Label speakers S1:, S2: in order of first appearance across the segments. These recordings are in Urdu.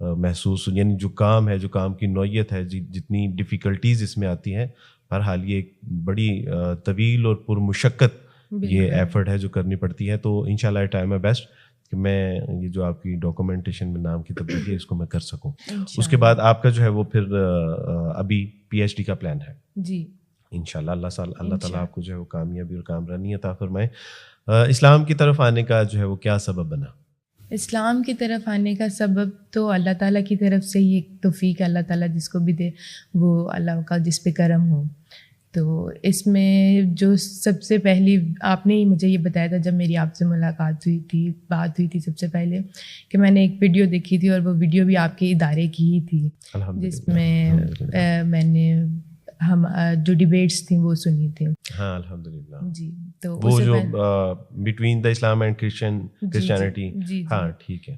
S1: محسوس, یعنی جو کام ہے, جو کام کی نوعیت ہے, جتنی ڈیفیکلٹیز اس میں آتی ہیں, بہرحال یہ ایک بڑی طویل اور پرمشقت یہ ایفرٹ ہے جو کرنی پڑتی ہے. تو انشاءاللہ ٹرائی مائی بیسٹ کہ میں یہ جو آپ کی ڈاکومنٹیشن میں نام کی تبدیلی ہے اس کو میں کر سکوں. اس کے بعد آپ کا جو ہے وہ پھر ابھی پی ایچ ڈی کا پلان ہے
S2: جی
S1: انشاءاللہ. اللہ تعالیٰ آپ کو جو ہے وہ کامیابی اور کامرانی عطا فرمائے. اسلام کی طرف آنے کا جو ہے وہ کیا سبب بنا؟
S2: اسلام کی طرف آنے کا سبب تو اللہ تعالیٰ کی طرف سے ہی ایک توفیق ہے. اللہ تعالیٰ جس کو بھی دے وہ اللہ کا جس پہ کرم ہو. تو اس میں جو سب سے پہلی آپ نے ہی مجھے یہ بتایا تھا جب میری آپ سے ملاقات ہوئی تھی, بات ہوئی تھی سب سے پہلے, کہ میں نے ایک ویڈیو دیکھی تھی اور وہ ویڈیو بھی آپ کے ادارے کی ہی تھی, جس میں میں نے ہم جو ڈیبیٹس تھیں وہ سنی تھی.
S1: ہاں الحمدللہ
S2: جی. تو
S1: وہ جو between the Islam and Christianity, ہاں ٹھیک ہے.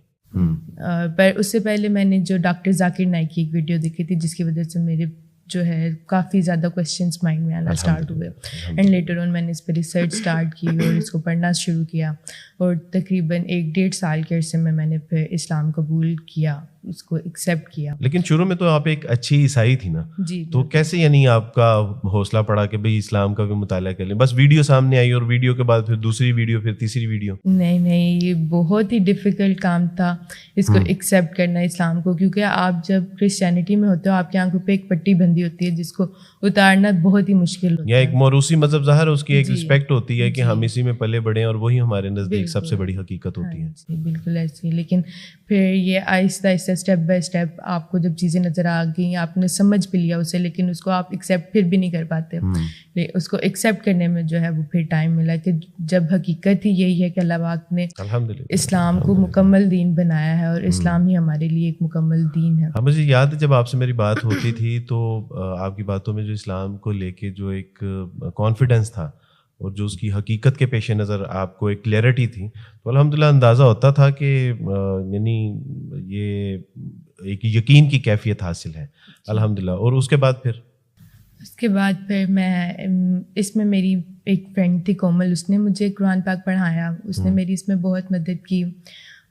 S2: پر اس سے پہلے میں نے جو ڈاکٹر ذاکر نائک کی ایک ویڈیو دیکھی تھی جس کی وجہ سے میرے جو ہے کافی زیادہ کویشچنس مائنڈ میں آنا اسٹارٹ ہوئے, اینڈ لیٹر آن میں نے اس پہ ریسرچ اسٹارٹ کی اور اس کو پڑھنا شروع کیا, اور تقریباً 1-1.5 سال کے عرصے میں نے پھر اسلام قبول کیا, اس کو ایکسیپٹ کیا.
S1: لیکن شروع میں تو آپ ایک اچھی عیسائی تھی نا,
S2: جی.
S1: تو کیسے یعنی آپ کا حوصلہ پڑا کہ بھئی اسلام کا بھی مطالعہ کر لیں؟ بس ویڈیو سامنے آئی اور ویڈیو کے بعد پھر دوسری ویڈیو, پھر تیسری ویڈیو؟
S2: نہیں, یہ بہت ہی ڈیفیکلٹ کام تھا اس کو ایکسیپٹ کرنا اسلام کو, کیونکہ آپ جب کرسچینٹی میں ہوتے ہو آپ کی آنکھوں پہ ایک پٹی بندھی ہوتی ہے جس کو اتارنا بہت ہی مشکل ہوتا ہے.
S1: یا ایک موروثی مذہب ظاہر ہے, اس کی ایک رسپیکٹ ہوتی ہے کہ ہم اسی میں پلے بڑھے اور وہی ہمارے نزدیک سب سے بڑی حقیقت ہوتی ہے.
S2: بالکل ایسی. لیکن پھر یہ آہستہ آہستہ اسٹیپ بائی اسٹیپ آپ کو جب چیزیں نظر آ گئیں, آپ نے سمجھ بھی لیا اسے, لیکن اس کو آپ ایکسیپٹ پھر بھی نہیں کر پاتے. اس کو ایکسیپٹ کرنے میں جو ہے وہ پھر ٹائم ملا, کہ جب حقیقت ہی یہی ہے کہ اللہ پاک نے اسلام کو مکمل دین بنایا ہے اور اسلام ہی ہمارے لیے ایک مکمل دین ہے.
S1: ہاں مجھے یاد ہے جب آپ سے میری بات ہوتی تھی تو آپ کی باتوں میں جو اسلام کو لے کے جو ایک کانفیڈنس تھا اور جو اس کی حقیقت کے پیش نظر آپ کو ایک کلیئرٹی تھی, تو الحمدللہ اندازہ ہوتا تھا کہ یعنی یہ ایک یقین کی کیفیت حاصل ہے الحمدللہ. اور اس کے بعد پھر
S2: میں اس میں میری ایک فرینڈ تھی کومل, اس نے مجھے قرآن پاک پڑھایا, اس نے میری اس میں بہت مدد کی.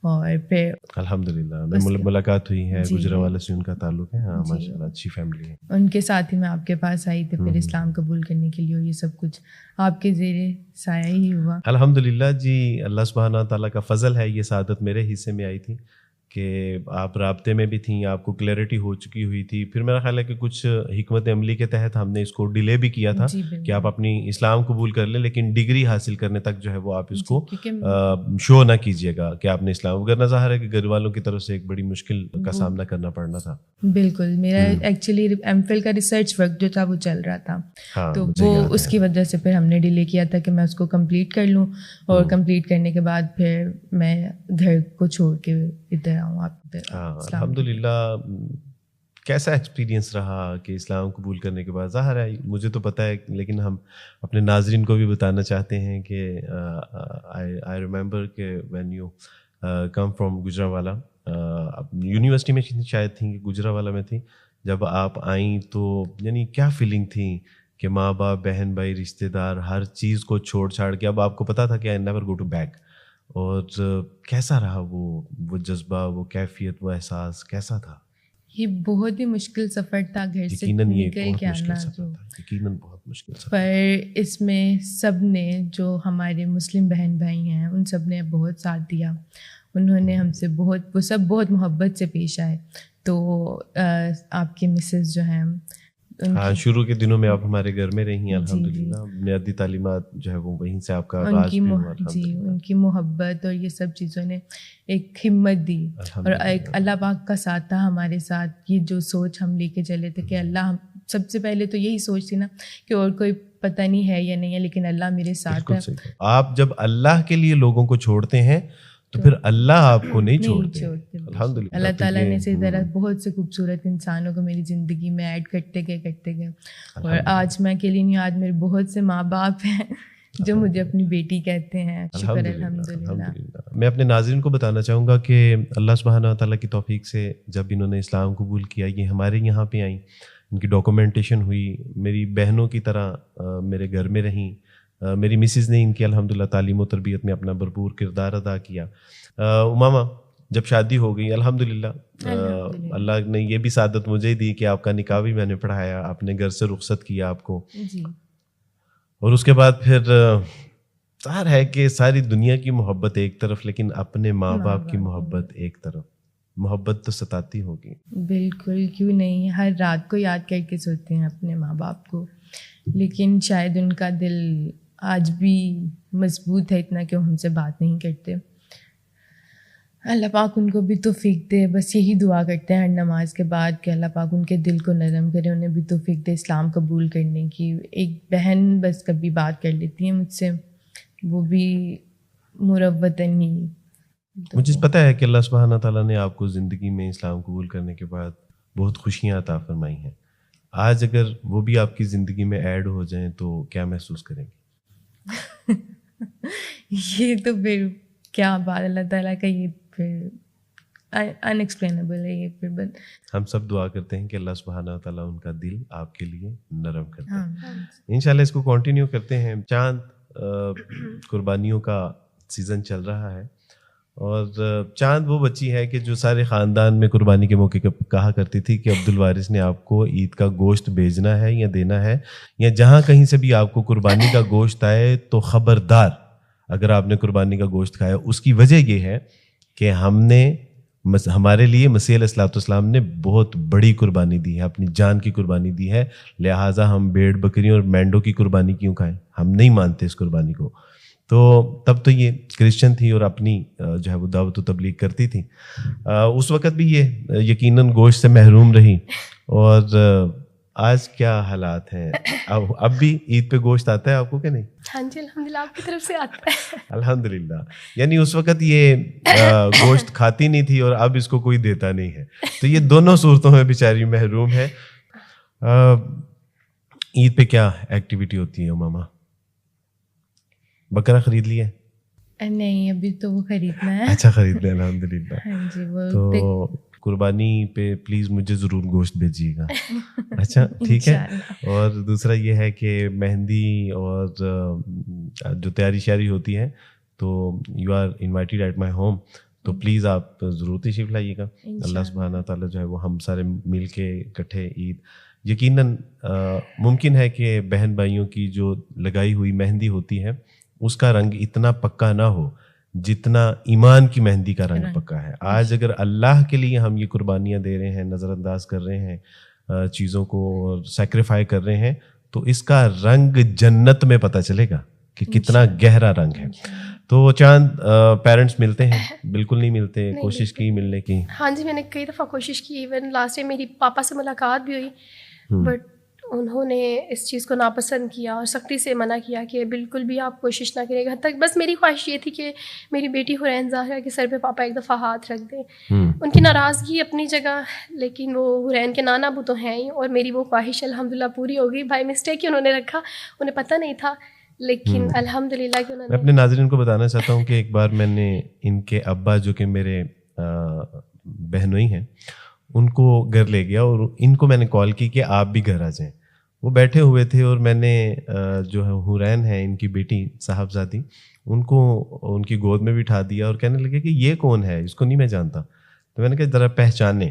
S2: اور پھر
S1: الحمدللہ ملاقات ہوئی ہے, گجرانوالہ سے ان کا تعلق ہے. ہاں ماشاءاللہ اچھی فیملی ہے.
S2: ان کے ساتھ ہی میں آپ کے پاس آئی تھی پھر اسلام قبول کرنے کے لیے, اور یہ سب کچھ آپ کے زیر سایہ ہی ہوا
S1: الحمدللہ. جی اللہ سبحانہ تعالیٰ کا فضل ہے, یہ سعادت میرے حصے میں آئی تھی کہ آپ رابطے میں بھی تھیں, آپ کو کلیئرٹی ہو چکی ہوئی تھی. پھر میرا خیال ہے کہ کچھ حکمت عملی کے تحت ہم نے اس کو ڈیلے بھی کیا تھا کہ آپ اپنی اسلام قبول کر لیں, لیکن ڈگری حاصل کرنے تک جو ہے وہ آپ اس کو شو نہ کیجیے گا کہ آپ نے اسلام, وغیرہ ظاہر ہے کہ گھر والوں کی طرف سے ایک بڑی مشکل کا سامنا کرنا پڑنا تھا.
S2: بالکل. میرا ایکچولی ایم فل کا ریسرچ ورک جو تھا وہ چل رہا تھا, تو وہ اس کی وجہ سے پھر ہم نے ڈیلے کیا تھا کہ میں اس کو کمپلیٹ کر لوں, اور کمپلیٹ کرنے کے بعد پھر میں گھر کو چھوڑ کے ادھر آؤں. آپ
S1: الحمدللہ کیسا ایکسپیرینس رہا کہ اسلام قبول کرنے کے بعد؟ ظاہر ہے مجھے تو پتہ ہے, لیکن ہم اپنے ناظرین کو بھی بتانا چاہتے ہیں کہ آئی ریممبر کہ when you come from Gujranwala, university میں شاید تھیں کہ گجرانوالہ میں تھیں, جب آپ آئیں تو یعنی کیا فیلنگ تھی کہ ماں باپ, بہن بھائی, رشتہ دار, ہر چیز کو چھوڑ چھاڑ کے اب آپ کو پتہ تھا کہ I never go to back, اور کیسا رہا وہ جذبہ, وہ کیفیت, وہ احساس کیسا تھا؟
S2: یہ بہت ہی مشکل سفر تھا گھر سے نکل کے آنا,
S1: یقیناً بہت مشکل سفر.
S2: پر اس میں سب نے, جو ہمارے مسلم بہن بھائی ہیں ان سب نے بہت ساتھ دیا, انہوں نے ہم سے وہ سب بہت محبت سے پیش آئے. تو آپ کی مسز جو ہیں,
S1: ہاں شروع کے دنوں میں آپ ہمارے گھر میں رہی ہیں الحمدللہ, بنیادی تعلیمات جو ہے وہ وہیں سے آپ کا آغاز بھی ہوا.
S2: جی ان کی محبت اور یہ سب چیزوں نے ایک ہمت دی, اور ایک اللہ پاک کا ساتھ تھا ہمارے ساتھ. یہ جو سوچ ہم لے کے چلے تھے کہ اللہ, سب سے پہلے تو یہی سوچ تھی نا کہ اور کوئی پتہ نہیں ہے یا نہیں ہے, لیکن اللہ میرے ساتھ ہے.
S1: آپ جب اللہ کے لیے لوگوں کو چھوڑتے ہیں تو پھر اللہ آپ کو نہیں چھوڑتے. الحمدللہ
S2: اللہ تعالیٰ نے اسی طرح بہت سے خوبصورت انسانوں کو میری زندگی میں ایڈ کرتے گئے, اور آج میں اکیلی نہیں, آج میرے بہت سے ماں باپ ہیں جو مجھے اپنی بیٹی کہتے ہیں. شکر الحمدللہ.
S1: میں اپنے ناظرین کو بتانا چاہوں گا کہ اللہ سبحانہ تعالیٰ کی توفیق سے جب انہوں نے اسلام قبول کیا, یہ ہمارے یہاں پہ آئیں, ان کی ڈاکومنٹیشن ہوئی, میری بہنوں کی طرح میرے گھر میں رہیں. میری مسز نے ان کی الحمدللہ تعلیم و تربیت میں اپنا بھرپور کردار ادا کیا. امامہ جب شادی ہو گئی الحمدللہ اللہ نے یہ بھی سعادت مجھے دی کہ آپ کا نکاح بھی میں نے پڑھایا, آپ نے گھر سے رخصت کیا آپ کو
S2: جی.
S1: اور اس کے بعد پھر ظاہر ہے کہ ساری دنیا کی محبت ایک طرف لیکن اپنے ماں باپ کی محبت ایک طرف. محبت تو ستاتی ہوگی.
S2: بالکل, کیوں نہیں, ہر رات کو یاد کر کے سوتے ہیں اپنے ماں باپ کو, لیکن شاید ان کا دل آج بھی مضبوط ہے اتنا کہ وہ ہم سے بات نہیں کرتے. اللہ پاک ان کو بھی توفیق دے, بس یہی دعا کرتے ہیں ہر نماز کے بعد کہ اللہ پاک ان کے دل کو نرم کرے, انہیں بھی توفیق دے اسلام قبول کرنے کی. ایک بہن بس کبھی بات کر لیتی ہے مجھ سے, وہ بھی مروتاً ہی.
S1: مجھے پتہ ہے کہ اللہ سبحانہ تعالیٰ نے آپ کو زندگی میں اسلام قبول کرنے کے بعد بہت خوشیاں عطا فرمائی ہیں. آج اگر وہ بھی آپ کی زندگی میں ایڈ ہو جائیں تو کیا محسوس کریں گے؟
S2: یہ تو پھر کیا بات, اللہ تعالیٰ کا یہ پھر ان ایکسپلینیبل ہے. یہ پھر
S1: ہم سب دعا کرتے ہیں کہ اللہ سبحانہ تعالیٰ ان کا دل آپ کے لیے نرم کرتے ہیں. انشاءاللہ اس کو کنٹینیو کرتے ہیں. چاند قربانیوں کا سیزن چل رہا ہے اور چاند وہ بچی ہے کہ جو سارے خاندان میں قربانی کے موقع پہ کہا کرتی تھی کہ عبد الوارث نے آپ کو عید کا گوشت بھیجنا ہے یا دینا ہے, یا جہاں کہیں سے بھی آپ کو قربانی کا گوشت آئے تو خبردار اگر آپ نے قربانی کا گوشت کھایا. اس کی وجہ یہ ہے کہ ہمارے لیے مسیح علیہ الصلوۃ والسلام نے بہت بڑی قربانی دی ہے, اپنی جان کی قربانی دی ہے, لہٰذا ہم بھیڑ بکریوں اور مینڈوں کی قربانی کیوں کھائیں؟ ہم نہیں مانتے اس قربانی کو. تو تب تو یہ کرسچن تھی اور اپنی جو ہے وہ دعوت و تبلیغ کرتی تھی. اس وقت بھی یہ یقیناً گوشت سے محروم رہی. اور آج کیا حالات ہیں؟ اب بھی عید پہ گوشت آتا ہے آپ کو کہ نہیں؟
S3: ہاں جی الحمدللہ آپ کی طرف سے آتا ہے.
S1: الحمدللہ. یعنی اس وقت یہ گوشت کھاتی نہیں تھی اور اب اس کو کوئی دیتا نہیں ہے, تو یہ دونوں صورتوں میں بیچاری محروم ہے. عید پہ کیا ایکٹیویٹی ہوتی ہے ماما؟ بکرا خرید لیا ہے؟
S2: نہیں ابھی تو وہ خریدنا ہے.
S1: اچھا خرید لیا الحمدللہ.
S2: ہاں جی. وہ
S1: تو قربانی پہ پلیز مجھے ضرور گوشت بھیجیے گا. اچھا ٹھیک ہے. اور دوسرا یہ ہے کہ مہندی اور جو تیاری شیاری ہوتی ہے تو you are invited at my home, تو پلیز آپ ضرور تشریف لائیے گا. اللہ سبحانہ تعالیٰ جو ہے وہ ہم سارے مل کے اکٹھے عید, یقیناً ممکن ہے کہ بہن بھائیوں کی جو لگائی ہوئی مہندی ہوتی ہے اس کا رنگ اتنا پکا نہ ہو جتنا ایمان کی مہندی کا رنگ پکا ہے. آج اگر اللہ کے لیے ہم یہ قربانیاں دے رہے ہیں, نظر انداز کر رہے ہیں چیزوں کو اور سیکریفائی کر رہے ہیں, تو اس کا رنگ جنت میں پتہ چلے گا کہ کتنا گہرا رنگ ہے. تو چاند پیرنٹس ملتے ہیں؟ بالکل نہیں ملتے. کوشش کی ملنے کی؟
S3: ہاں جی میں نے کئی دفعہ کوشش کی. ایون لاسٹ ٹائم میری پاپا سے ملاقات بھی ہوئی, بٹ انہوں نے اس چیز کو ناپسند کیا اور سختی سے منع کیا کہ بالکل بھی آپ کوشش نہ کریں. حد تک بس میری خواہش یہ تھی کہ میری بیٹی حرین ظاہرہ کے سر پہ پاپا ایک دفعہ ہاتھ رکھ دیں. ان کی ناراضگی اپنی جگہ, لیکن وہ حرین کے نانا ابو تو ہیں ہی, اور میری وہ خواہش الحمدللہ پوری ہو گئی. بائی مسٹیک ہی انہوں نے رکھا, انہیں پتہ نہیں تھا, لیکن الحمدللہ کہ انہوں نے.
S1: میں اپنے ناظرین کو بتانا چاہتا ہوں کہ ایک بار میں نے ان کے ابا جو کہ میرے بہنوئی ہیں ان کو گھر لے گیا اور ان کو میں نے کال کی کہ آپ بھی گھر آ جائیں. وہ بیٹھے ہوئے تھے اور میں نے جو ہے حورین ہے ان کی بیٹی صاحبزادی, ان کو ان کی گود میں بٹھا دیا اور کہنے لگے کہ یہ کون ہے, اس کو نہیں میں جانتا. تو میں نے کہا ذرا پہچانے.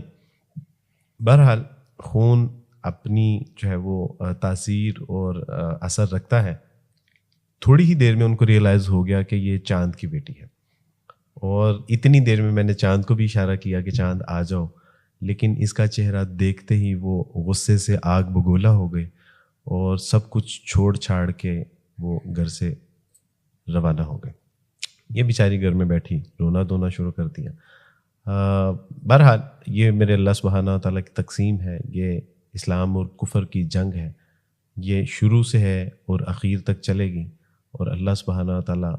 S1: بہرحال خون اپنی جو ہے وہ تاثیر اور اثر رکھتا ہے. تھوڑی ہی دیر میں ان کو ریئلائز ہو گیا کہ یہ چاند کی بیٹی ہے, اور اتنی دیر میں نے چاند کو بھی اشارہ کیا کہ چاند آ جاؤ, لیکن اس کا چہرہ دیکھتے ہی وہ غصے سے آگ بگولا ہو گئے اور سب کچھ چھوڑ چھاڑ کے وہ گھر سے روانہ ہو گئے. یہ بیچاری گھر میں بیٹھی رونا دھونا شروع کر دیا. بہرحال یہ میرے اللہ سبحانہ تعالیٰ کی تقسیم ہے. یہ اسلام اور کفر کی جنگ ہے, یہ شروع سے ہے اور اخیر تک چلے گی, اور اللہ سبحانہ تعالیٰ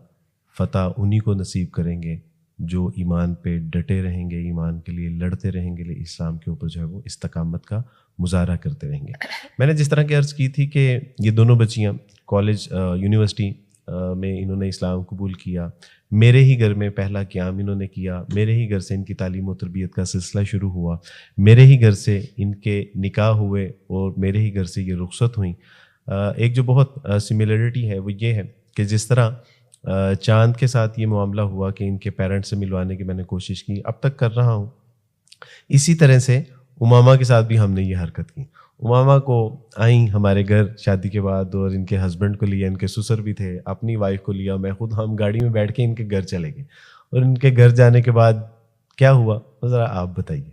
S1: فتح انہی کو نصیب کریں گے جو ایمان پہ ڈٹے رہیں گے, ایمان کے لیے لڑتے رہیں گے, اسلام کے اوپر جو ہے وہ استقامت کا مظاہرہ کرتے رہیں گے. میں نے جس طرح کی عرض کی تھی کہ یہ دونوں بچیاں کالج یونیورسٹی میں انہوں نے اسلام قبول کیا. میرے ہی گھر میں پہلا قیام انہوں نے کیا, میرے ہی گھر سے ان کی تعلیم و تربیت کا سلسلہ شروع ہوا, میرے ہی گھر سے ان کے نکاح ہوئے اور میرے ہی گھر سے یہ رخصت ہوئیں. ایک جو بہت سملرٹی ہے وہ یہ ہے کہ جس طرح چاند کے ساتھ یہ معاملہ ہوا کہ ان کے پیرنٹس سے ملوانے کی میں نے کوشش کی, اب تک کر رہا ہوں. اسی طرح سے امامہ کے ساتھ بھی ہم نے یہ حرکت کی. امامہ کو آئیں ہمارے گھر شادی کے بعد, اور ان کے ہسبینڈ کو لیا, ان کے سسر بھی تھے, اپنی وائف کو لیا, میں خود, ہم گاڑی میں بیٹھ کے ان کے گھر چلے گئے. اور ان کے گھر جانے کے بعد کیا ہوا ذرا آپ بتائیے.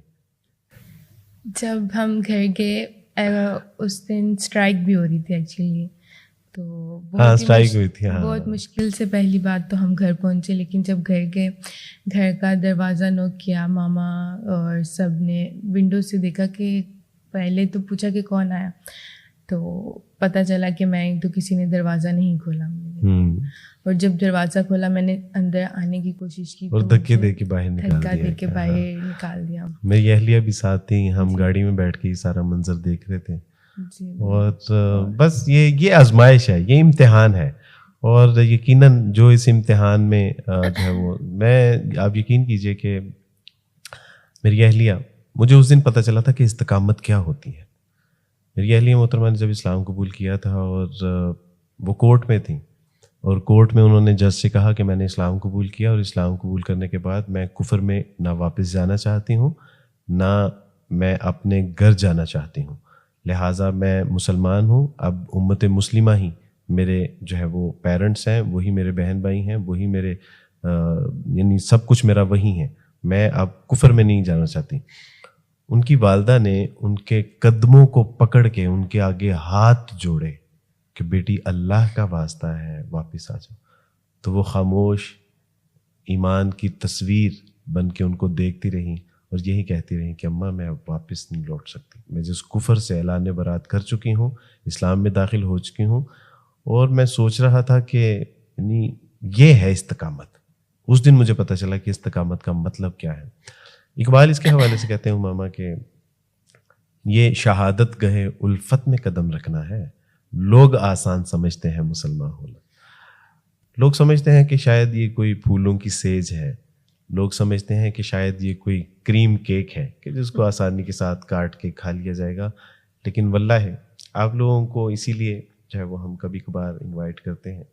S2: جب ہم گھر گئے اس دن اسٹرائک بھی ہو رہی تھی ایکچولی, تو
S1: اسٹرائک ہوئی تھی.
S2: بہت مشکل سے پہلی بات تو ہم گھر پہنچے, لیکن جب گھر گئے, گھر کا دروازہ نوک کیا, ماما اور سب نے ونڈو سے دیکھا کہ پہلے تو پوچھا کہ کون آیا, تو پتہ چلا کہ میں, تو کسی نے دروازہ نہیں کھولا. اور جب دروازہ کھولا میں نے اندر آنے کی کوشش کی
S1: اور دھکے دے کے باہر
S2: نکال دیا.
S1: میری اہلیہ بھی ساتھ تھی, ہم گاڑی میں بیٹھ کے یہ سارا منظر دیکھ رہے تھے. اور بس یہ آزمائش ہے, یہ امتحان ہے. اور یقیناً جو اس امتحان میں جو ہے وہ, میں, آپ یقین کیجئے کہ میری اہلیہ, مجھے اس دن پتہ چلا تھا کہ استقامت کیا ہوتی ہے. میری اہلیہ محترمہ نے جب اسلام قبول کیا تھا اور وہ کورٹ میں تھیں, اور کورٹ میں انہوں نے جج سے کہا کہ میں نے اسلام قبول کیا, اور اسلام قبول کرنے کے بعد میں کفر میں نہ واپس جانا چاہتی ہوں, نہ میں اپنے گھر جانا چاہتی ہوں, لہٰذا میں مسلمان ہوں. اب امت مسلمہ ہی میرے جو ہے وہ پیرنٹس ہیں, وہی میرے بہن بھائی ہیں, وہی میرے یعنی سب کچھ میرا وہی ہے, میں اب کفر میں نہیں جانا چاہتی. ان کی والدہ نے ان کے قدموں کو پکڑ کے ان کے آگے ہاتھ جوڑے کہ بیٹی اللہ کا واسطہ ہے واپس آ جاؤ. تو وہ خاموش ایمان کی تصویر بن کے ان کو دیکھتی رہیں اور یہی کہتی رہیں کہ اماں میں اب واپس نہیں لوٹ سکتی, میں جس کفر سے اعلان برات کر چکی ہوں, اسلام میں داخل ہو چکی ہوں. اور میں سوچ رہا تھا کہ یعنی یہ ہے استقامت. اس دن مجھے پتہ چلا کہ استقامت کا مطلب کیا ہے. اقبال اس کے حوالے سے کہتے ہیں ماما کہ یہ شہادت گہے الفت میں قدم رکھنا ہے, لوگ آسان سمجھتے ہیں مسلمان ہونا. لوگ سمجھتے ہیں کہ شاید یہ کوئی پھولوں کی سیج ہے, لوگ سمجھتے ہیں کہ شاید یہ کوئی کریم کیک ہے کہ جس کو آسانی کے ساتھ کاٹ کے کھا لیا جائے گا. لیکن واللہ ہے آپ لوگوں کو اسی لیے جو ہے وہ ہم کبھی کبھار انوائٹ کرتے ہیں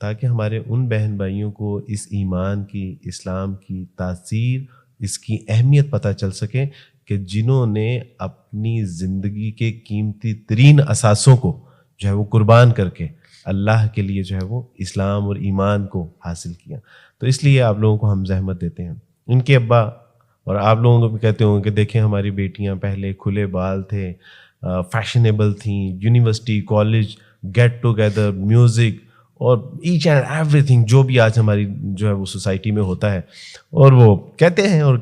S1: تاکہ ہمارے ان بہن بھائیوں کو اس ایمان کی, اسلام کی تاثیر, اس کی اہمیت پتہ چل سکے کہ جنہوں نے اپنی زندگی کے قیمتی ترین اثاثوں کو جو ہے وہ قربان کر کے اللہ کے لیے جو ہے وہ اسلام اور ایمان کو حاصل کیا. تو اس لیے آپ لوگوں کو ہم زحمت دیتے ہیں. ان کے ابا اور آپ لوگوں کو بھی کہتے ہوں کہ دیکھیں ہماری بیٹیاں پہلے کھلے بال تھے, فیشنیبل تھیں, university, college, get together, music اور ایچ اینڈ ایوری تھنگ جو بھی آج ہماری جو ہے وہ سوسائٹی میں ہوتا ہے. اور وہ کہتے ہیں, اور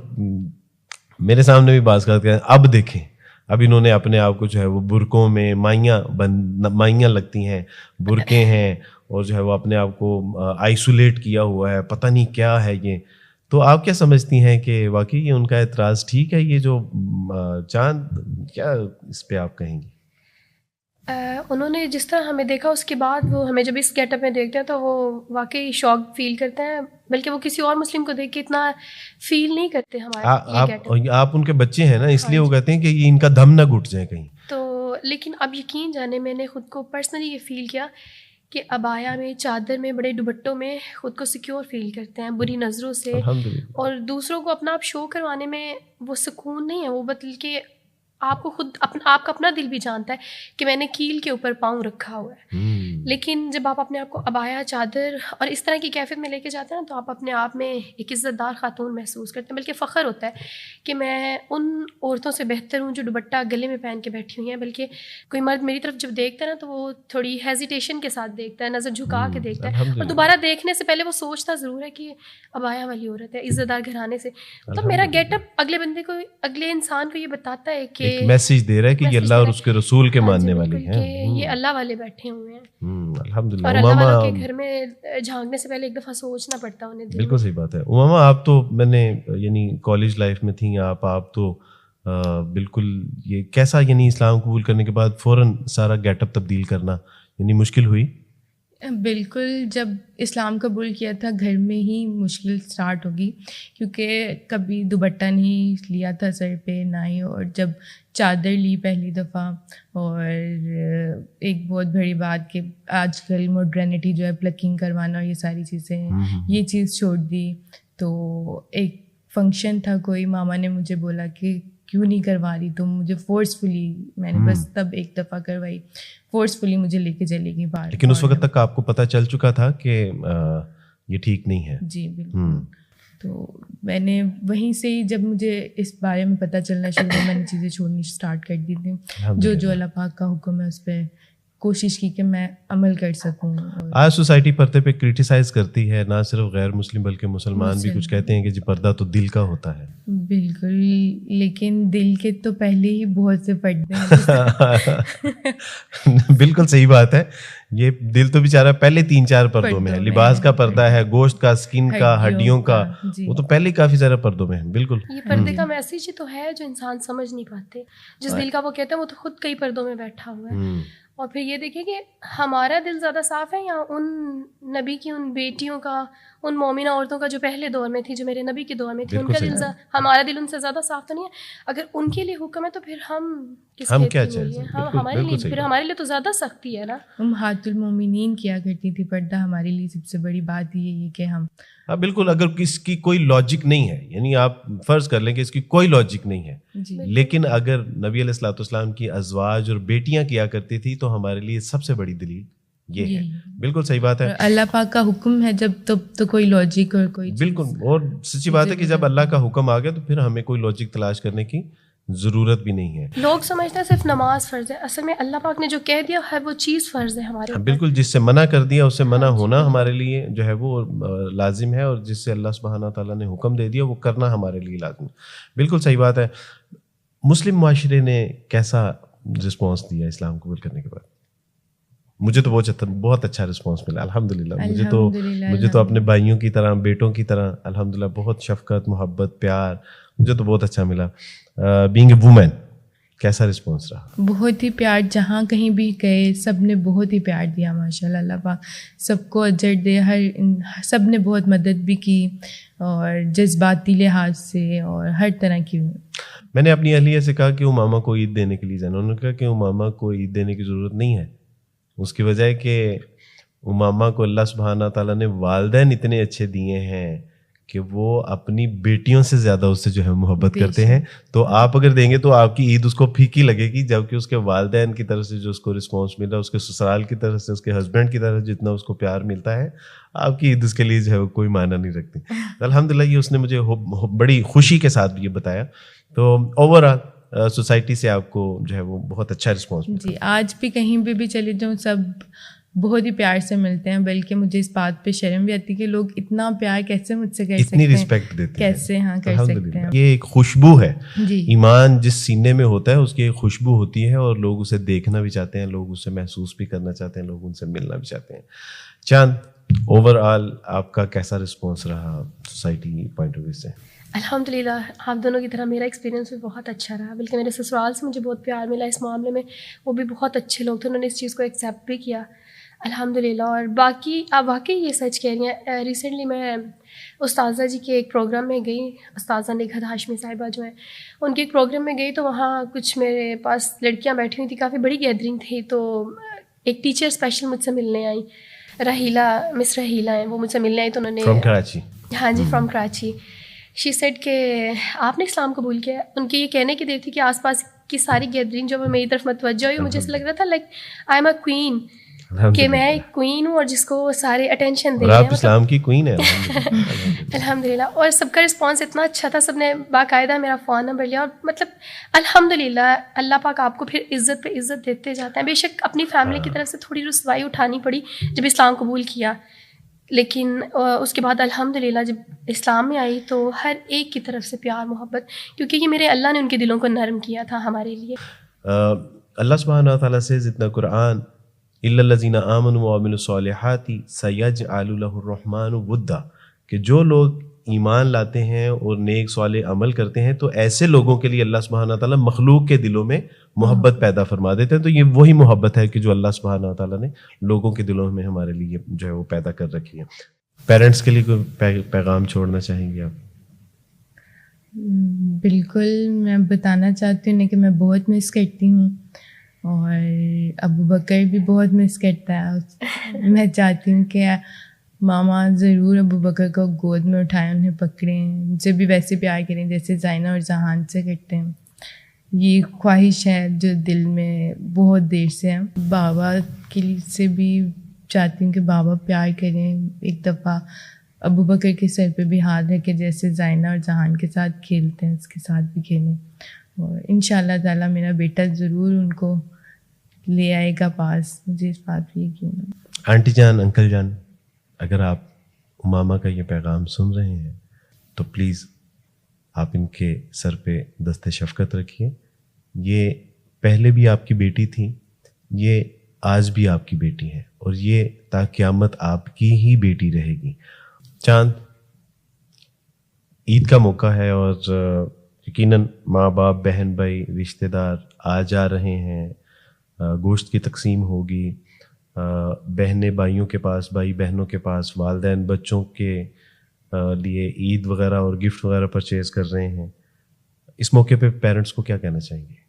S1: میرے سامنے بھی بات کرتے ہیں, اب دیکھیں اب انہوں نے اپنے آپ کو جو ہے وہ برقعوں میں مائیاں لگتی ہیں, برقعے ہیں, اور جو ہے وہ اپنے آپ کو آئسولیٹ کیا ہوا ہے, پتہ نہیں کیا ہے یہ. تو آپ کیا سمجھتی ہیں کہ واقعی یہ ان کا اعتراض ٹھیک ہے, یہ جو چاند, کیا اس پہ آپ کہیں گی؟
S3: انہوں نے جس طرح ہمیں دیکھا اس کے بعد وہ ہمیں جب اس گیٹ اپ میں دیکھتے ہیں تو وہ واقعی شوق فیل کرتے ہیں, بلکہ وہ کسی اور مسلم کو دیکھ کے اتنا فیل نہیں کرتے ہمارے.
S1: آپ ان کے بچے ہیں نا, اس لیے وہ کہتے ہیں کہ یہ ان کا دم نہ گھٹ جائے کہیں.
S3: تو لیکن اب یقین جانے میں نے خود کو پرسنلی یہ فیل کیا کہ عبایا میں, چادر میں, بڑے دوپٹوں میں خود کو سیکیور فیل کرتے ہیں بری نظروں سے, اور دوسروں کو اپنا آپ شو کروانے میں وہ سکون نہیں ہے, وہ بلکہ آپ کو خود آپ کا اپنا دل بھی جانتا ہے کہ میں نے کیل کے اوپر پاؤں رکھا ہوا ہے. لیکن جب آپ اپنے آپ کو عبایا, چادر اور اس طرح کی کیفیت میں لے کے جاتے ہیں نا, تو آپ اپنے آپ میں ایک عزت دار خاتون محسوس کرتے ہیں, بلکہ فخر ہوتا ہے کہ میں ان عورتوں سے بہتر ہوں جو دوپٹہ گلے میں پہن کے بیٹھی ہوئی ہیں. بلکہ کوئی مرد میری طرف جب دیکھتا ہے نا تو وہ تھوڑی ہیزیٹیشن کے ساتھ دیکھتا ہے, نظر جھکا کے دیکھتا ہے, اور دوبارہ دیکھنے سے پہلے وہ سوچتا ضرور ہے کہ عبایا والی عورت ہے, عزت دار گھرانے سے. مطلب میرا گیٹ اپ اگلے بندے کو, اگلے انسان کو یہ بتاتا ہے کہ
S1: میسج دے رہا ہے کہ یہ اللہ اور اس کے رسول کے ماننے والی ہیں,
S3: یہ اللہ والے بیٹھے ہوئے ہیں.
S1: الحمدللہ.
S3: اور اللہ والوں کے گھر میں جھانکنے سے پہلے ایک دفعہ سوچنا پڑتا انہیں.
S1: بالکل صحیح بات ہے. امامہ آپ تو, میں نے یعنی کالج لائف میں تھیں آپ تو بالکل, یہ کیسا یعنی اسلام قبول کرنے کے بعد فوراً سارا گیٹ اپ تبدیل کرنا یعنی مشکل ہوئی؟
S2: بالکل. جب اسلام قبول کیا تھا گھر میں ہی مشکل سٹارٹ ہوگی, کیونکہ کبھی دوپٹہ نہیں لیا تھا سر پہ نہ ہی, اور جب چادر لی پہلی دفعہ, اور ایک بہت بڑی بات کہ آج کل ماڈرنٹی جو ہے پلکنگ کروانا اور یہ ساری چیزیں یہ چیز چھوڑ دی. تو ایک فنکشن تھا کوئی, ماما نے مجھے بولا کہ کیوں نہیں کروا رہی تم, مجھے فورسفلی, میں نے بس تب ایک دفعہ کروائی, فورسفلی مجھے لے کے چلے گی باہر.
S1: لیکن اس وقت تک آپ کو پتہ چل چکا تھا کہ یہ ٹھیک نہیں ہے؟
S2: جی بالکل. تو میں نے وہیں سے ہی جب مجھے اس بارے میں پتہ چلنا شروع ہوا, میں نے چیزیں چھوڑنی اسٹارٹ کر دی تھی. جو اللہ پاک کا حکم ہے اس پہ کوشش کی کہ میں عمل کر سکوں.
S1: آج سوسائٹی پردے پہ کرٹیسائز کرتی ہے, نہ صرف غیر مسلم بلکہ مسلمان بھی کچھ کہتے ہیں کہ جی پردہ تو دل کا ہوتا ہے.
S2: بالکل, لیکن دل کے تو پہلے ہی بہت سے پردے ہیں.
S1: بالکل صحیح بات ہے, یہ دل تو بیچارہ پہلے 3-4 پردوں میں ہے. لباس کا پردہ ہے, گوشت کا, اسکن کا, ہڈیوں کا, وہ تو پہلے کافی سارے پردوں میں ہے. بالکل,
S3: یہ پردے کا میسج ہی تو ہے جو انسان سمجھ نہیں پاتے. جس دل کا وہ کہتے ہیں وہ تو خود کئی پردوں میں بیٹھا ہوا ہے. اور پھر یہ دیکھیں کہ ہمارا دل زیادہ صاف ہے یا ان نبی کی ان بیٹیوں کا, ان مومنہ عورتوں کا جو پہلے دور میں تھی, جو میرے نبی کے دور میں تھی, ان کا دل, ہمارا دل ان سے زیادہ صاف تو نہیں ہے. اگر ان کے لیے حکم ہے تو پھر ہم
S1: کیا چاہیے,
S3: ہمارے لیے پھر ہمارے لیے تو زیادہ سختی ہے نا.
S2: امہات المومنین کیا کرتی تھی پردہ, ہمارے لیے سب سے بڑی بات یہ ہے کہ ہم
S1: بالکل, اگر اس کی کوئی لاجک نہیں ہے, یعنی آپ فرض کر لیں کہ اس کی کوئی لاجک نہیں ہے, لیکن اگر نبی علیہ الصلوۃ والسلام کی ازواج اور بیٹیاں کیا کرتی تھی تو ہمارے لیے سب سے بڑی دلیل یہ ہے. بالکل صحیح بات ہے,
S2: اللہ پاک کا حکم ہے جب تو کوئی لاجک اور کوئی
S1: بالکل, اور سچی بات ہے کہ جب اللہ کا حکم آ گیا تو پھر ہمیں کوئی لاجک تلاش کرنے کی ضرورت بھی نہیں ہے.
S3: لوگ سمجھتے ہیں صرف نماز فرض ہے, اصل میں اللہ پاک نے جو کہہ دیا ہے وہ چیز فرض ہے ہمارے اوپر.
S1: بالکل, جس سے منع کر دیا اس سے منع ہونا ہمارے لیے جو ہے وہ لازم ہے, اور جس سے اللہ سبحانہ تعالیٰ نے حکم دے دیا وہ کرنا ہمارے لیے لازم ہے. بالکل صحیح بات ہے. مسلم معاشرے نے کیسا رسپانس دیا اسلام قبول کرنے کے بعد؟ مجھے تو بہت اچھا رسپانس ملا الحمدللہ. مجھے تو اپنے بھائیوں کی طرح, بیٹوں کی طرح الحمدللہ بہت شفقت, محبت, پیار مجھے تو بہت اچھا ملا. بینگ اے وومن کیسا رسپانس رہا؟
S2: بہت ہی پیار, جہاں کہیں بھی گئے سب نے بہت ہی پیار دیا ماشاءاللہ. اللہ پاک سب کو اجر دے. سب نے بہت مدد بھی کی, اور جذباتی لحاظ سے اور ہر طرح کی.
S1: میں نے اپنی اہلیہ سے کہا کہ امامہ کو عید دینے کے لیے جانا, انہوں نے کہا کہ امامہ کو عید دینے کی ضرورت نہیں ہے. اس کی وجہ ہے کہ امامہ کو اللہ سبحانہ تعالیٰ نے والدین اتنے اچھے دیے ہیں کہ وہ اپنی بیٹیوں سے زیادہ اس سے جو ہے محبت کرتے ہیں. تو آپ اگر دیں گے تو آپ کی عید اس کو پھیکی لگے گی, جبکہ اس کے والدین کی طرف سے جو اس کو رسپانس ملا, اس کے سسرال کی طرف سے, اس کے ہسبینڈ کی طرف سے جتنا اس کو پیار ملتا ہے, آپ کی عید اس کے لیے جو ہے وہ کوئی معنی نہیں رکھتی. الحمدللہ یہ اس نے مجھے بڑی خوشی کے ساتھ یہ بتایا. تو اوور آل سوسائٹی سے آپ کو جو ہے وہ بہت اچھا رسپانس ملتا ہے.
S2: جی, آج بھی کہیں پہ بھی چلے جاؤں سب بہت ہی پیار سے ملتے ہیں, بلکہ مجھے اس بات پہ شرم بھی آتی کہ لوگ اتنا پیار کیسے مجھ سے کر سکتے ہیں,
S1: اتنی رسپیکٹ دیتے ہیں,
S2: کیسے ہاں کر سکتے ہیں.
S1: یہ ایک خوشبو ہے.
S2: جی,
S1: ایمان جس سینے میں ہوتا ہے اس کی ایک خوشبو ہوتی ہے, اور لوگ اسے دیکھنا بھی چاہتے ہیں, لوگ اسے محسوس بھی کرنا چاہتے ہیں, لوگ ان سے ملنا بھی چاہتے ہیں. چاند, اوور آل آپ کا کیسا رسپانس رہا سوسائٹی پوائنٹ آف ویو سے؟
S3: الحمدللہ آپ دونوں کی طرح میرا ایکسپیرینس بھی بہت اچھا رہا, بلکہ میرے سسرال سے مجھے بہت پیار ملا اس معاملے میں. وہ بھی بہت اچھے لوگ تھے, انہوں نے اس چیز کو ایکسیپٹ بھی کیا الحمدللہ. اور باقی آپ واقعی یہ سچ کہہ رہی ہیں. ریسنٹلی میں استاذہ جی کے ایک پروگرام میں گئی, استاذہ نگہت ہاشمی صاحبہ جو ہیں, ان کے ایک پروگرام میں گئی تو وہاں کچھ میرے پاس لڑکیاں بیٹھی ہوئی تھیں, کافی بڑی گیدرنگ تھی. تو ایک ٹیچر اسپیشل مجھ سے ملنے آئیں, رحیلہ, مس رحیلہ ہیں, وہ مجھ سے ملنے آئی. تو انہوں نے
S1: فرام کراچی,
S3: ہاں جی فرام کراچی, شی سیڈ کہ آپ نے اسلام قبول کیا. ان کے یہ کہنے کی دیر تھی کہ آس پاس کی ساری گیدرنگ جو میری طرف متوجہ ہوئی, مجھے ایسا لگ رہا تھا like I am a queen, کہ میں ایک کوئین ہوں اور جس کو سارے اٹینشن دے رہے ہیں.
S1: آپ اسلام کی کوئین ہیں
S3: الحمدللہ. اور سب کا رسپانس اتنا اچھا تھا, سب نے باقاعدہ میرا فون نمبر لیا, اور مطلب الحمدللہ اللہ پاک آپ کو پھر عزت پہ عزت دیتے جاتے ہیں. بے شک اپنی فیملی کی طرف سے تھوڑی رسوائی اٹھانی پڑی جب اسلام قبول کیا, لیکن اس کے بعد الحمدللہ جب اسلام میں آئی تو ہر ایک کی طرف سے پیار محبت, کیونکہ یہ میرے اللہ نے ان کے دلوں کو نرم کیا تھا ہمارے لیے.
S1: اللہ سبحانہ تعالیٰ سے جتنا قرآن الا الذین آمنوا وعملوا الصالحات سیجعل لہ الرحمن ودا, کہ جو لوگ ایمان لاتے ہیں اور نیک صالح عمل کرتے ہیں تو ایسے لوگوں کے لیے اللہ سبحانہ تعالیٰ مخلوق کے دلوں میں محبت پیدا فرما دیتے ہیں. تو یہ وہی محبت ہے کہ جو اللہ سبحانہ تعالیٰ نے لوگوں کے دلوں میں ہمارے لیے جو ہے وہ پیدا کر رکھی ہے. پیرنٹس کے لیے کوئی پیغام چھوڑنا چاہیں گے آپ؟
S2: بالکل، میں بتانا چاہتی ہوں کہ میں بہت مس کرتی ہوں اور ابو بکر بھی بہت مس کرتا ہے. میں چاہتی ہوں کہ ماما ضرور ابو بکر کو گود میں اٹھائیں، انہیں پکڑیں، ان سے بھی ویسے پیار کریں جیسے زائنہ اور ذہان سے کرتے ہیں. یہ خواہش ہے جو دل میں بہت دیر سے ہے. بابا کے لیے سے بھی چاہتی ہوں کہ بابا پیار کریں، ایک دفعہ ابو بکر کے سر پہ بھی ہاتھ رکھ کے جیسے زائنہ اور ذہان کے ساتھ کھیلتے ہیں اس کے ساتھ بھی کھیلیں. اور انشاءاللہ تعالیٰ میرا بیٹا ضرور ان کو لے آئے گا پاس، مجھے اس بات پہ یقین ہے.
S1: آنٹی جان، انکل جان، اگر آپ امامہ کا یہ پیغام سن رہے ہیں تو پلیز آپ ان کے سر پہ دست شفقت رکھیے. یہ پہلے بھی آپ کی بیٹی تھی، یہ آج بھی آپ کی بیٹی ہے اور یہ تا قیامت آپ کی ہی بیٹی رہے گی. چاند، عید کا موقع ہے اور یقیناً ماں باپ، بہن بھائی، رشتہ دار آ جا رہے ہیں، گوشت کی تقسیم ہوگی، بہنیں بھائیوں کے پاس، بھائی بہنوں کے پاس، والدین بچوں کے لیے عید وغیرہ اور گفٹ وغیرہ پرچیز کر رہے ہیں. اس موقع پہ پیرنٹس کو کیا کہنا چاہیں گے؟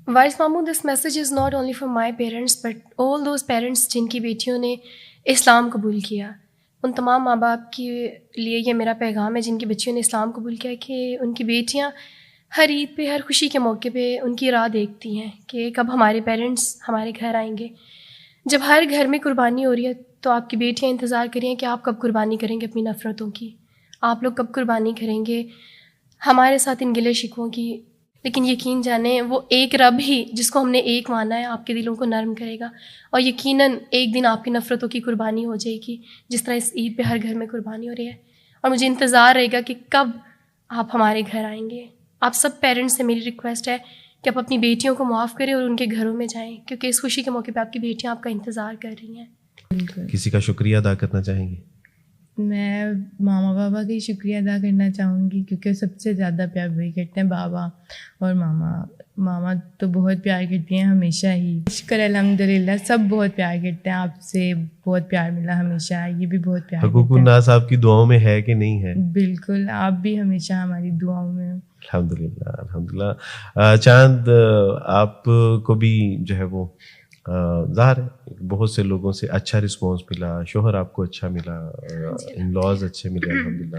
S3: وائس مامو، this message is not only for my parents but all those parents جن کی بیٹیوں نے اسلام قبول کیا. ان تمام ماں باپ کے لیے یہ میرا پیغام ہے جن کی بچیوں نے اسلام قبول کیا کہ ان کی بیٹیاں ہر عید پہ، ہر خوشی کے موقع پہ ان کی راہ دیکھتی ہیں کہ کب ہمارے پیرنٹس ہمارے گھر آئیں گے. جب ہر گھر میں قربانی ہو رہی ہے تو آپ کی بیٹیاں انتظار کر رہی ہیں کہ آپ کب قربانی کریں گے اپنی نفرتوں کی، آپ لوگ کب قربانی کریں گے ہمارے ساتھ ان گلے شکووں کی. لیکن یقین جانیں وہ ایک رب ہی جس کو ہم نے ایک مانا ہے آپ کے دلوں کو نرم کرے گا اور یقیناً ایک دن آپ کی نفرتوں کی قربانی ہو جائے گی جس طرح اس عید پہ ہر گھر میں قربانی ہو رہی ہے. اور مجھے انتظار رہے گا کہ کب آپ ہمارے گھر آئیں گے. آپ سب پیرنٹس سے میری ریکویسٹ ہے کہ آپ اپنی بیٹیوں کو معاف کریں اور ان کے گھروں میں جائیں کیونکہ اس خوشی کے موقع پہ آپ کی بیٹیاں آپ کا انتظار کر رہی ہیں.
S1: کسی کا شکریہ ادا کرنا چاہیں گے؟
S2: میں ماما بابا کا ہی شکریہ ادا کرنا چاہوں گی کیونکہ سب سے زیادہ پیار وہی کرتے ہیں، بابا اور ماما. ماما تو بہت پیار کرتی ہیں ہمیشہ ہی، شکر الحمدللہ سب بہت پیار کرتے ہیں. آپ سے بہت پیار ملا ہمیشہ، یہ بھی بہت پیار
S1: حقوق الناس آپ کی دعاؤں میں ہے کہ نہیں ہے؟
S2: بالکل، آپ بھی ہمیشہ ہماری دعاؤں میں.
S1: الحمدللہ الحمدللہ. چاند، آپ کو بھی جو ہے وہ ظاہر ہے بہت سے لوگوں سے اچھا رسپانس ملا، شوہر آپ کو اچھا ملا، ان لاز اچھے ملے الحمدللہ.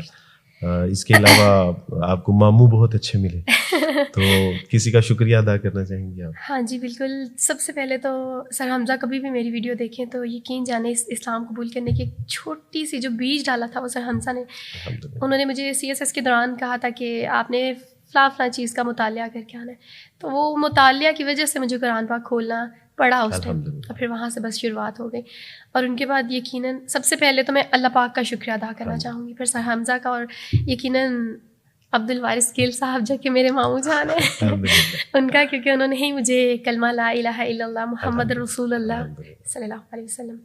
S1: اس کے علاوہ آپ کو ماموں بہت اچھے ملے، تو کسی کا شکریہ ادا کرنا چاہیں گے آپ؟
S3: ہاں جی بالکل. سب سے پہلے تو سر حمزہ کبھی بھی میری ویڈیو دیکھیں تو یقین جانے اس اسلام قبول کرنے کی ایک چھوٹی سی جو بیج ڈالا تھا وہ سر حمزہ نے. انہوں نے مجھے CSS کے دوران کہا تھا کہ آپ نے فلاں چیز کا مطالعہ کر کے آنا ہے، تو وہ مطالعہ کی وجہ سے مجھے قرآن پاک کھولنا پڑا اس ٹائم، اور پھر وہاں سے بس شروعات ہو گئی. اور ان کے بعد یقیناً سب سے پہلے تو میں اللہ پاک کا شکریہ ادا کرنا چاہوں گی، پھر سر حمزہ کا، اور یقیناً عبد الوارث گل صاحب جو کہ میرے ماموں جان ہیں ان کا، کیونکہ انہوں نے ہی مجھے کلمہ لا الہ الا اللہ محمد رسول اللہ صلی اللہ علیہ وسلم.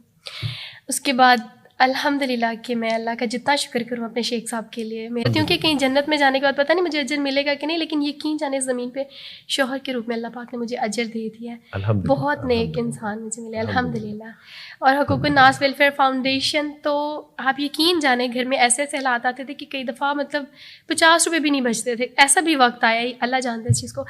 S3: اس کے بعد الحمدللہ کہ میں اللہ کا جتنا شکر کروں اپنے شیخ صاحب کے لیے. میں کیونکہ کہیں جنت میں جانے کے بعد پتہ نہیں مجھے اجر ملے گا کہ نہیں، لیکن یقین جانے اس زمین پہ شوہر کے روپ میں اللہ پاک نے مجھے اجر دے دیا ہے. بہت نیک انسان مجھے ملے الحمدللہ. اور حقوق الناس ویلفیئر فاؤنڈیشن، تو آپ یقین جانے گھر میں ایسے ایسے حالات آتے تھے کہ کئی دفعہ مطلب 50 روپے بھی نہیں بچتے تھے. ایسا بھی وقت آیا، اللہ جانتے اس چیز کو.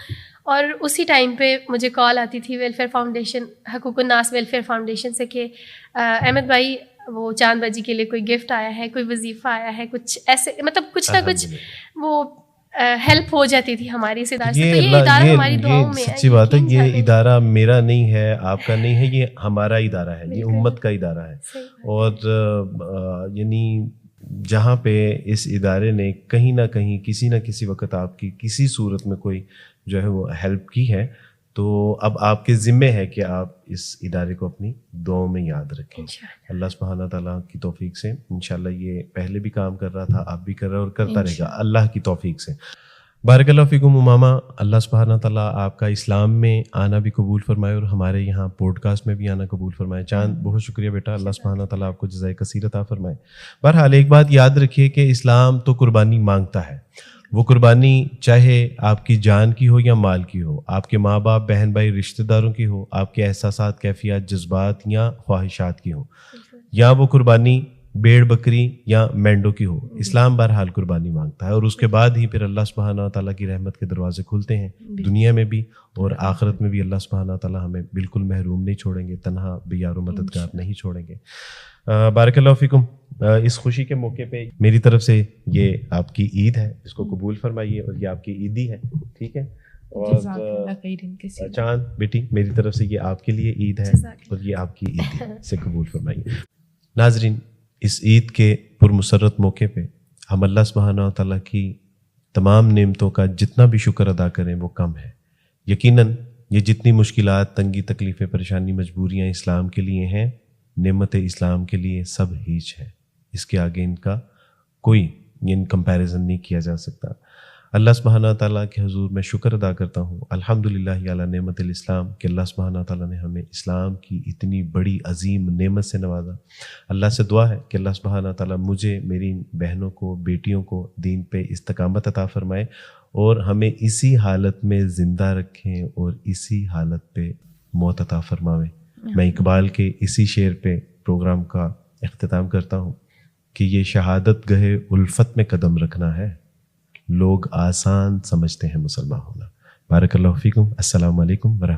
S3: اور اسی ٹائم پہ مجھے کال آتی تھی ویلفیئر فاؤنڈیشن، حقوق الناس ویلفیئر فاؤنڈیشن سے کہ احمد بھائی وہ چاند بجی کے لیے کوئی گفٹ آیا ہے، کوئی وظیفہ آیا ہے، کچھ ایسے مطلب کچھ نہ کچھ وہ ہیلپ ہو جاتی تھی ہماری اس ادارے سے. تو یہ ادارہ ہماری دعاؤں میں ہے.
S1: سچی بات ہے، یہ ادارہ میرا نہیں ہے، آپ کا نہیں ہے، یہ ہمارا ادارہ ہے، یہ امت کا ادارہ ہے. اور یعنی جہاں پہ اس ادارے نے کہیں نہ کہیں کسی نہ کسی وقت آپ کی کسی صورت میں کوئی جو ہے وہ ہیلپ کی ہے، تو اب آپ کے ذمے ہے کہ آپ اس ادارے کو اپنی دعاؤں میں یاد رکھیں. اللہ سبحانہ تعالیٰ کی توفیق سے انشاءاللہ یہ پہلے بھی کام کر رہا تھا، آپ بھی کر رہے اور کرتا رہے گا اللہ کی توفیق سے. بارک اللہ فیکم امامہ، اللہ سبحانہ تعالیٰ آپ کا اسلام میں آنا بھی قبول فرمائے اور ہمارے یہاں پوڈ کاسٹ میں بھی آنا قبول فرمائے. چاند بہت شکریہ بیٹا، اللہ سبحانہ تعالیٰ آپ کو جزائے کثیر عطا فرمائے. بہرحال ایک بات یاد رکھیے کہ اسلام تو قربانی مانگتا ہے. وہ قربانی چاہے آپ کی جان کی ہو یا مال کی ہو، آپ کے ماں باپ بہن بھائی رشتہ داروں کی ہو، آپ کے احساسات کیفیات جذبات یا خواہشات کی ہو، یا وہ قربانی بیڑ بکری یا مینڈو کی ہو. اسلام بہرحال قربانی مانگتا ہے، اور اس کے بعد ہی پھر اللہ سبحانہ تعالیٰ کی رحمت کے دروازے کھلتے ہیں دنیا میں بھی اور آخرت میں بھی. اللہ سبحانہ تعالیٰ ہمیں بالکل محروم نہیں چھوڑیں گے، تنہا بے یار و مددگار نہیں چھوڑیں گے. بارک اللہ فیکم. اس خوشی کے موقع پہ میری طرف سے یہ آپ کی عید ہے، اس کو قبول فرمائیے، اور یہ آپ کی عیدی ہے، ٹھیک ہے. اور چاند بیٹی میری طرف سے یہ آپ کے لیے عید ہے اور یہ آپ کی عید ہے، اسے قبول فرمائیے. ناظرین، اس عید کے پرمسرت موقع پہ ہم اللہ سبحانہ تعالیٰ کی تمام نعمتوں کا جتنا بھی شکر ادا کریں وہ کم ہے. یقیناً یہ جتنی مشکلات، تنگی، تکلیفیں، پریشانی، مجبوریاں اسلام کے لیے ہیں، نعمت اسلام کے لیے سب ہیچ ہے. اس کے آگے ان کا کوئی کمپیریزن نہیں کیا جا سکتا. اللہ سبحانہ تعالیٰ کے حضور میں شکر ادا کرتا ہوں الحمدللہ علی نعمت الاسلام کہ اللہ سبحانہ تعالیٰ نے ہمیں اسلام کی اتنی بڑی عظیم نعمت سے نوازا. اللہ سے دعا ہے کہ اللہ سبحانہ تعالیٰ مجھے، میری بہنوں کو، بیٹیوں کو دین پہ استقامت عطا فرمائے اور ہمیں اسی حالت میں زندہ رکھیں اور اسی حالت پہ موت عطا فرماوے. میں اقبال کے اسی شعر پہ پروگرام کا اختتام کرتا ہوں کہ یہ شہادت گہے الفت میں قدم رکھنا ہے، لوگ آسان سمجھتے ہیں مسلمان ہونا. بارک اللہ فیکم. السلام علیکم ورحمۃ